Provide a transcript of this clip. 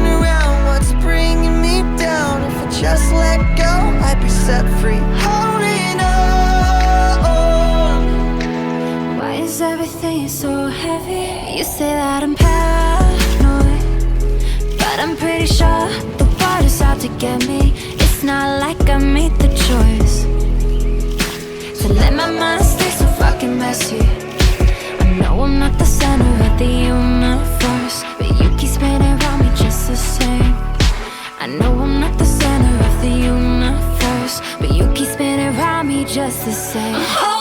around what's bringing me down. If I just let go, I'd be set free. Holding on. Why is everything so heavy? You say that I'm paranoid, but I'm pretty sure the world is out to get me. It's not like I made the choice to let my mind stay so fucking messy. I know I'm not the center of the universe, but you keep spinning around me just the same. I know I'm not the center of the universe, but you keep spinning around me just the same.